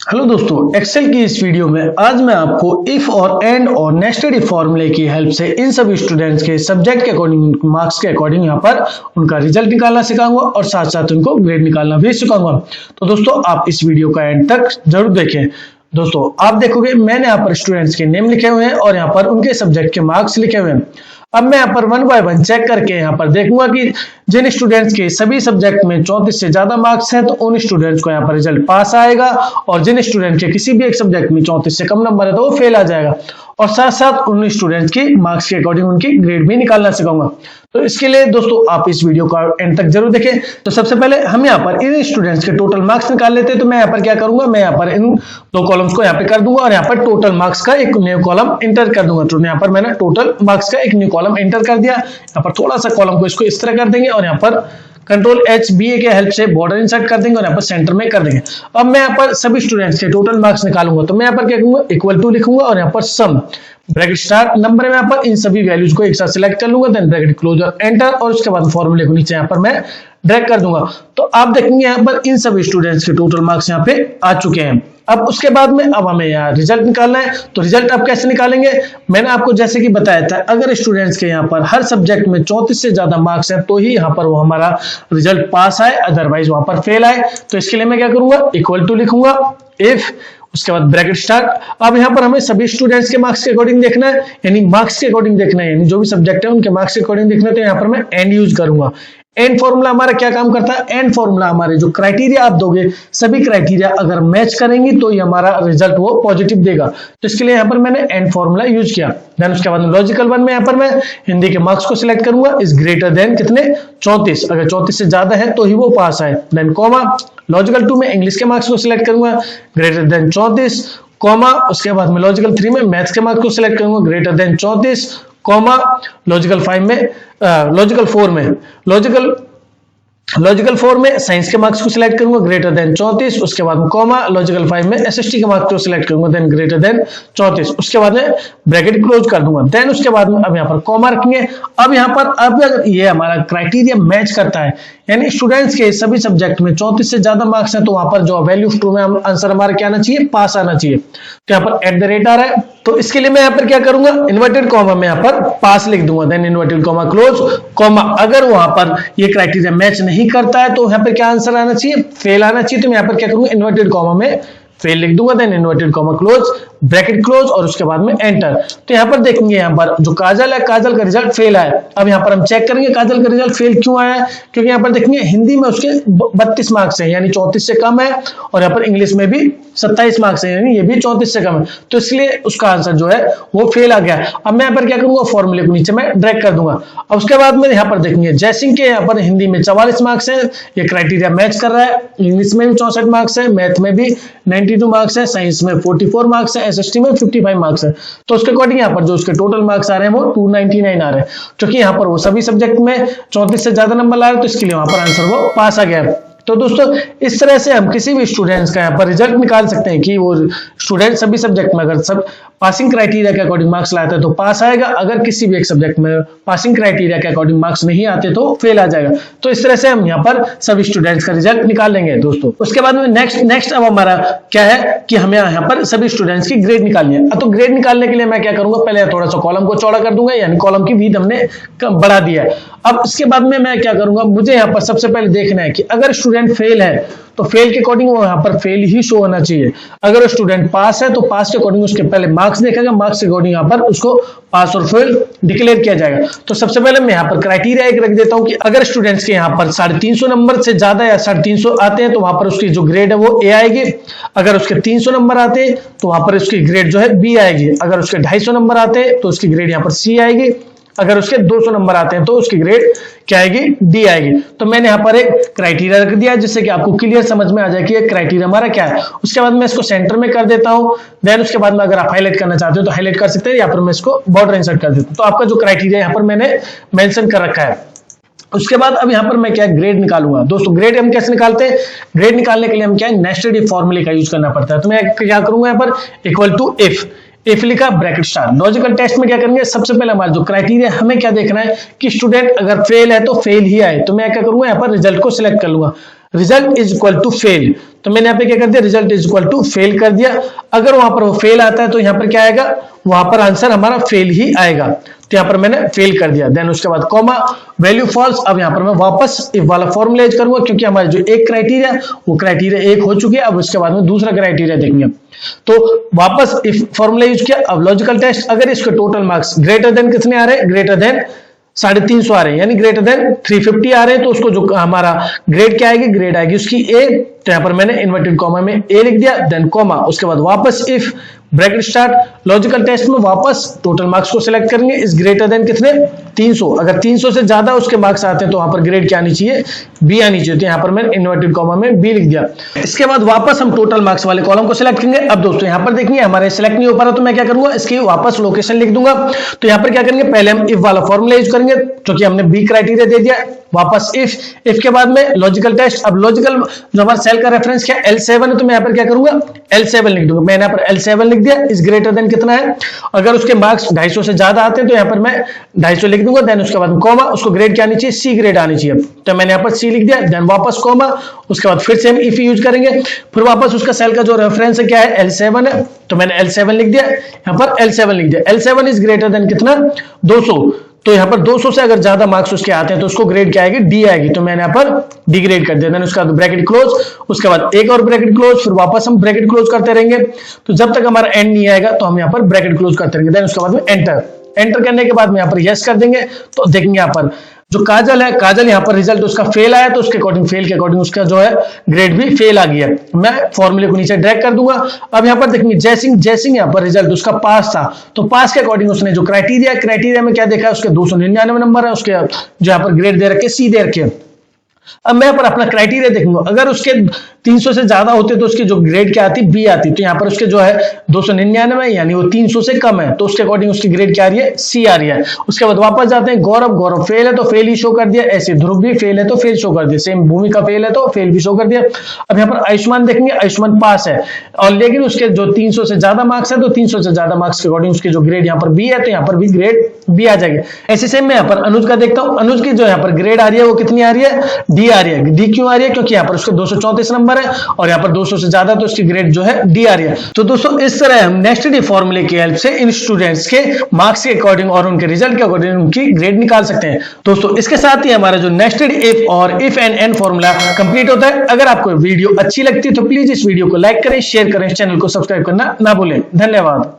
Hello दोस्तों, Excel की इस वीडियो में आज मैं आपको इफ और एंड और नेस्टेड इफ फॉर्मूले की हेल्प से इन सभी स्टूडेंट्स के सब्जेक्ट के अकॉर्डिंग, मार्क्स के अकॉर्डिंग यहाँ पर उनका रिजल्ट निकालना सिखाऊंगा और साथ साथ उनको ग्रेड निकालना भी सिखाऊंगा। तो दोस्तों आप इस वीडियो का एंड तक जरूर देखें। दोस्तों आप देखोगे मैंने यहाँ पर स्टूडेंट्स के नेम लिखे हुए हैं और यहाँ पर उनके सब्जेक्ट के मार्क्स लिखे हुए हैं। अब मैं यहाँ पर 1 बाय 1 चेक करके यहाँ पर देखूंगा कि जिन स्टूडेंट्स के सभी सब्जेक्ट में 34 से ज्यादा मार्क्स हैं तो उन स्टूडेंट्स को यहाँ पर रिजल्ट पास आएगा, और जिन स्टूडेंट के किसी भी एक सब्जेक्ट में 34 से कम नंबर है तो वो फेल आ जाएगा। और साथ साथ उन स्टूडेंट्स की मार्क्स के अकॉर्डिंग उनकी ग्रेड भी निकालना सिखाऊंगा। तो इसके लिए दोस्तों आप इस वीडियो का एंड तक जरूर देखें। तो सबसे पहले हम यहाँ पर इन स्टूडेंट्स के टोटल मार्क्स निकाल लेते हैं। तो मैं यहाँ पर क्या करूंगा, मैं यहाँ पर इन दो कॉलम्स को यहाँ पे कर दूंगा और यहाँ पर टोटल मार्क्स का एक न्यू कॉलम एंटर कर दूंगा। तो यहाँ पर मैंने टोटल मार्क्स का एक न्यू कॉलम एंटर कर दिया। यहाँ पर थोड़ा सा कॉलम को इसको इस तरह कर देंगे और यहाँ पर Ctrl+H+BA के हेल्प से बॉर्डर इंसर्ट कर देंगे और यहाँ पर सेंटर में कर देंगे। अब मैं यहाँ पर सभी स्टूडेंट्स के टोटल मार्क्स निकालूंगा। तो मैं यहाँ पर क्या करूंगा, इक्वल टू लिखूंगा और यहाँ पर सम ब्रैकेट स्टार्ट नंबर में यहाँ पर इन सभी वैल्यूज को एक साथ सिलेक्ट कर लूंगा, देन ब्रैकेट क्लोज और एंटर, और उसके बाद फॉर्मूले को नीचे यहाँ पर मैं ड्रैग कर दूंगा। तो आप देखेंगे यहाँ पर इन सभी स्टूडेंट्स के टोटल मार्क्स यहाँ पे आ चुके हैं। अब उसके बाद में अब हमें यहाँ रिजल्ट निकालना है। तो रिजल्ट आप कैसे निकालेंगे, मैंने आपको जैसे कि बताया था, अगर स्टूडेंट्स के यहाँ पर हर सब्जेक्ट में 34 से ज्यादा मार्क्स हैं तो ही यहाँ पर वो हमारा रिजल्ट पास आए, अदरवाइज वहां पर फेल आए। तो इसके लिए मैं क्या करूंगा, इक्वल टू लिखूंगा, इफ, उसके बाद ब्रैकेट स्टार्ट। अब यहाँ पर हमें सभी स्टूडेंट्स के मार्क्स के अकॉर्डिंग देखना है, यानी मार्क्स के अकॉर्डिंग देखना है, यानी जो भी सब्जेक्ट है उनके मार्क्स के अकॉर्डिंग देखना है। तो यहाँ पर मैं एंड यूज करूंगा। एंड फॉर्मूला हमारा क्या काम करता है, एंड फॉर्मूला हमारे जो क्राइटेरिया आप दोगे सभी क्राइटेरिया अगर मैच करेंगी तो ये हमारा रिजल्ट वो पॉजिटिव देगा। तो इसके लिए यहाँ पर मैंने एंड फॉर्मूला यूज किया। देन उसके बाद लॉजिकल वन में यहाँ पर मैं हिंदी के मार्क्स को सिलेक्ट करूंगा, इज ग्रेटर देन कितने 34, अगर 34 से ज्यादा है तो ही वो पास आए। देन कॉमा लॉजिकल 2 में इंग्लिश के मार्क्स को सिलेक्ट करूंगा, ग्रेटर देन 34, कॉमा उसके बाद में लॉजिकल 3 में मैथ्स के मार्क्स को सिलेक्ट करूंगा, ग्रेटर देन 34, कॉमा लॉजिकल 4 में लॉजिकल 4 में साइंस के मार्क्स को सिलेक्ट करूंगा, ग्रेटर देन 34, उसके बाद में कॉमा लॉजिकल 5 में एसएसटी के मार्क्स को सिलेक्ट करूंगा, देन ग्रेटर देन 34, उसके बाद में ब्रैकेट क्लोज कर दूंगा। देन उसके बाद में अब यहाँ पर कॉमा रखेंगे। अब यहाँ पर अब अगर ये हमारा क्राइटेरिया मैच करता है, यानी स्टूडेंट्स के सभी सब्जेक्ट में 34 से ज्यादा मार्क्स है, तो वहां पर जो वैल्यू ऑफ ट्रू में आंसर हमारा क्या आना चाहिए, पास आना चाहिए। तो यहाँ पर @ आ रहा है, तो इसके लिए मैं यहाँ पर क्या करूंगा, इन्वर्टेड कॉमा में यहाँ पर पास लिख दूंगा, then inverted comma close comma. अगर वहां पर ये क्राइटेरिया मैच नहीं करता है तो यहाँ पर क्या आंसर आना चाहिए, फेल आना चाहिए। तो मैं यहाँ पर क्या करूंगा, इन्वर्टेड कॉमा में फेल लिख दूंगा, then inverted comma close, bracket close और उसके बाद में एंटर। तो यहाँ पर देखेंगे यहाँ पर जो काजल है, काजल का रिजल्ट फेल आया। अब यहाँ पर हम चेक करेंगे काजल का रिजल्ट फेल क्यों आया है, क्योंकि यहाँ पर देखेंगे हिंदी में उसके 32 मार्क्स है, यानी 34 से कम है, और यहाँ पर इंग्लिश में भी 27 मार्क्स है, यानी ये भी 34 से कम है। तो इसलिए उसका आंसर जो है वो फेल आ गया। अब मैं यहाँ पर क्या करूंगा, फॉर्मूले को नीचे में ड्रैग कर दूंगा। अब उसके बाद में यहाँ पर देखेंगे जयसिंह के यहाँ पर हिंदी में 44 मार्क्स है, ये क्राइटेरिया मैच कर रहा है। इंग्लिश में भी 64 मार्क्स है, मैथ में भी 92 मार्क्स है, साइंस में 44 मार्क्स है, एसएसटी में 55 मार्क्स है। तो उसके अकॉर्डिंग यहाँ पर जो उसके टोटल मार्क्स आ रहे हैं वो 299 आ रहे हैं, क्योंकि यहाँ पर वो सभी सब्जेक्ट में 34 से ज्यादा नंबर ला रहे हैं, तो इसके लिए वहां पर आंसर वो पास आ गया। तो दोस्तों इस तरह से हम किसी भी स्टूडेंट्स का यहाँ पर रिजल्ट निकाल सकते हैं कि वो स्टूडेंट सभी सब्जेक्ट में अगर सब पासिंग क्राइटेरिया के अकॉर्डिंग मार्क्स लाते हैं तो पास आएगा, अगर किसी भी एक सब्जेक्ट में पासिंग क्राइटेरिया के अकॉर्डिंग मार्क्स नहीं आते तो फेल आ जाएगा। तो इस तरह से हम यहाँ पर सभी स्टूडेंट्स का रिजल्ट निकाल लेंगे दोस्तों। उसके बाद में नेक्स्ट अब हमारा क्या है कि हमें यहाँ पर सभी स्टूडेंट्स की ग्रेड निकालनी है। तो ग्रेड निकालने के लिए मैं क्या करूंगा, पहले थोड़ा सा कॉलम को चौड़ा कर दूंगा, यानी कॉलम की विड्थ हमने बढ़ा दिया है। अब इसके बाद में मैं क्या करूंगा, मुझे यहाँ पर सबसे पहले देखना है कि अगर स्टूडेंट फेल है तो फेल के अकॉर्डिंग वो यहाँ पर फेल ही शो होना चाहिए। अगर स्टूडेंट पास है तो पास के अकॉर्डिंग उसके पहले मार्क्स देखेगा, मार्क्स के अकॉर्डिंग यहाँ पर उसको पास और फेल डिक्लेयर किया जाएगा। तो सबसे पहले मैं यहाँ पर क्राइटेरिया एक रख देता हूँ कि अगर स्टूडेंट्स के यहाँ पर 350 नंबर से ज्यादा या 350 आते हैं तो वहां पर उसकी जो ग्रेड है वो ए आएगी। अगर उसके 300 नंबर आते हैं तो वहां पर उसकी ग्रेड जो है बी आएगी। अगर उसके 250 नंबर आते हैं तो उसकी ग्रेड यहाँ पर सी आएगी। अगर उसके 200 नंबर आते हैं तो उसकी ग्रेड क्या आएगी, डी आएगी। तो मैंने यहाँ पर एक क्राइटेरिया रख दिया जिससे कि आपको क्लियर समझ में आ जाए कि ये क्राइटेरिया हमारा क्या है। उसके बाद मैं इसको सेंटर में कर देता हूँ। देन उसके बाद में अगर आप हाईलाइट करना चाहते हो तो हाईलाइट कर सकते हैं, या फिर मैं इसको बॉर्डर इंसर्ट कर देता हूँ। तो आपका जो क्राइटेरिया यहाँ पर मैंने मेंशन कर रखा है। उसके बाद अब यहाँ पर मैं क्या ग्रेड निकालूंगा। दोस्तों ग्रेड हम कैसे निकालते हैं, ग्रेड निकालने के लिए हम क्या नेस्टेड इफ फॉर्मूले का यूज करना पड़ता है। तो मैं क्या करूंगा, यहाँ पर इक्वल टू इफ लिखा, ब्रैकेट स्टार। लॉजिकल टेस्ट में क्या करेंगे, सबसे पहले हमारा जो क्राइटेरिया हमें क्या देखना है कि स्टूडेंट अगर फेल है तो फेल ही आए। तो मैं क्या करूंगा, यहाँ पर रिजल्ट को सिलेक्ट कर लूंगा। Result is equal to fail, तो मैंने यहाँ पे क्या कर दिया, result is equal to fail कर दिया। अगर वहां पर वो फेल आता है तो यहाँ पर क्या आएगा, वहां पर आंसर हमारा फेल ही आएगा, तो यहाँ पर मैंने फेल कर दिया। देन उसके बाद कॉमा, वैल्यू फॉल्स। अब यहाँ पर मैं वापस इफ वाला फॉर्मूला यूज करूंगा, क्योंकि हमारे जो एक क्राइटेरिया वो क्राइटेरिया एक हो चुकी है, अब उसके बाद में दूसरा क्राइटेरिया देखेंगे। तो वापस इफ फॉर्मूला यूज किया। अब लॉजिकल टेस्ट, अगर इसके टोटल मार्क्स ग्रेटर देन कितने आ रहे हैं, ग्रेटर देन 350 आ रहे हैं, यानी ग्रेटर देन 350 आ रहे हैं, तो उसको जो हमारा ग्रेड क्या आएगी, ग्रेड आएगी उसकी ए। तो यहां पर मैंने इन्वर्टेड कॉमा में ए लिख दिया, देन कॉमा, उसके बाद वापस if bracket start. Logical test में वापस टोटल मार्क्स को सिलेक्ट करेंगे, इज ग्रेटर देन कितने, 300। अगर 300 से ज्यादा उसके मार्क्स आते हैं तो वहां पर ग्रेड क्या आनी चाहिए, बी आनी चाहिए, तो यहां पर मैंने इन्वर्टेड कॉमा में बी लिख दिया। इसके बाद वापस हम टोटल मार्क्स वाले कॉलम को सिलेक्ट करेंगे। अब दोस्तों यहां पर देखिए हमारे सिलेक्ट नहीं हो पा रहा, तो मैं क्या करूंगा, इसकी वापस लोकेशन लिख दूंगा। तो यहां पर क्या करेंगे, पहले हम इफ वाला फॉर्मूला यूज करेंगे, क्योंकि हमने बी क्राइटेरिया दे दिया। वापस इफ के बाद में लॉजिकल टेस्ट। अब लॉजिकल जो हमारा सेल का रेफरेंस क्या L7 है, तो मैं यहाँ पर क्या करूंगा, L7 लिख दूंगा। मैंने यहाँ पर L7 लिख दिया, इस ग्रेटर देन कितना है, अगर उसके मार्क्स 250 से ज्यादा आते हैं तो यहाँ पर मैं 250 लिख दूंगा। देन उसके बाद कॉमा, उसको ग्रेड क्या आनी चाहिए, सी ग्रेड आनी चाहिए, तो मैंने यहाँ पर सी लिख दिया। देन वापस कॉमा, उसके बाद फिर से हम इफ यूज करेंगे, फिर वापस उसका सेल का जो रेफरेंस है क्या है, L7 है, तो मैंने L7 लिख दिया, यहाँ पर L7 लिख दिया। L7 इज ग्रेटर देन कितना, 200, तो यहाँ पर 200 से अगर ज्यादा मार्क्स उसके आते हैं तो उसको ग्रेड क्या आएगी, डी आएगी, तो मैंने यहाँ पर डी ग्रेड कर दिया। देन उसका ब्रैकेट क्लोज, उसके बाद एक और ब्रैकेट क्लोज, फिर वापस हम ब्रैकेट क्लोज करते रहेंगे, तो जब तक हमारा एंड नहीं आएगा तो हम यहाँ पर ब्रैकेट क्लोज करते रहेंगे। देन उसके बाद में एंटर करने के बाद में यहाँ पर यस कर देंगे, तो देखेंगे यहाँ पर जो काजल है, काजल यहाँ पर रिजल्ट उसका फेल आया, तो उसके अकॉर्डिंग फेल के अकॉर्डिंग उसका जो है ग्रेड भी फेल आ गया। मैं फॉर्मूले को नीचे ड्रैग कर दूंगा। अब यहाँ पर देखेंगे जयसिंह यहाँ पर रिजल्ट उसका पास था, तो पास के अकॉर्डिंग उसने जो क्राइटेरिया में क्या देखा है, उसके 299 नंबर है, उसके जो यहाँ पर ग्रेड दे रखे, सी दे रखे। अब मैं पर अपना क्राइटेरिया देखूंगा, अगर उसके 300 से ज्यादा होते तो उसकी जो ग्रेड क्या आती, बी आती, तो यहाँ पर उसके जो है 299 यानी वो 300 से कम है, तो उसके अकॉर्डिंग उसकी ग्रेड क्या आ रही है, सी आ रही है। उसके बाद वापस जाते हैं, गौरव फेल है तो फेल ही शो कर दिया, ऐसे ध्रुव भी फेल है तो फेल शो कर दिया, सेम भूमिका फेल है तो फेल भी शो कर दिया। अब यहाँ पर आयुष्मान देखेंगे, आयुष्मान पास है, और लेकिन उसके जो 300 से ज्यादा मार्क्स है, तो 300 से ज्यादा मार्क्स के अकॉर्डिंग उसकी जो ग्रेड यहाँ पर बी है, तो यहाँ पर भी ग्रेड बी आ जाएगी। ऐसे सेम मैं यहाँ पर अनुज का देखता हूँ, अनुज की जो यहाँ पर ग्रेड आ रही है वो कितनी आ रही है, डी आ रही है। डी क्यों आ रही है, क्योंकि यहाँ पर उसके 234 नंबर है, और यहाँ पर 200 से ज्यादा तो उसकी ग्रेड जो है डी आ रही है। तो दोस्तों इस तरह हम नेक्स्ट डे फॉर्मूले की हेल्प से इन स्टूडेंट्स के मार्क्स के अकॉर्डिंग और उनके रिजल्ट के अकॉर्डिंग उनकी ग्रेड निकाल सकते हैं। दोस्तों इसके साथ ही हमारा जो नेस्टेड इफ और if and and formula complete होता है। अगर आपको वीडियो अच्छी लगती है तो प्लीज इस वीडियो को लाइक करें, शेयर करें, चैनल को सब्सक्राइब करना ना भूलें। धन्यवाद।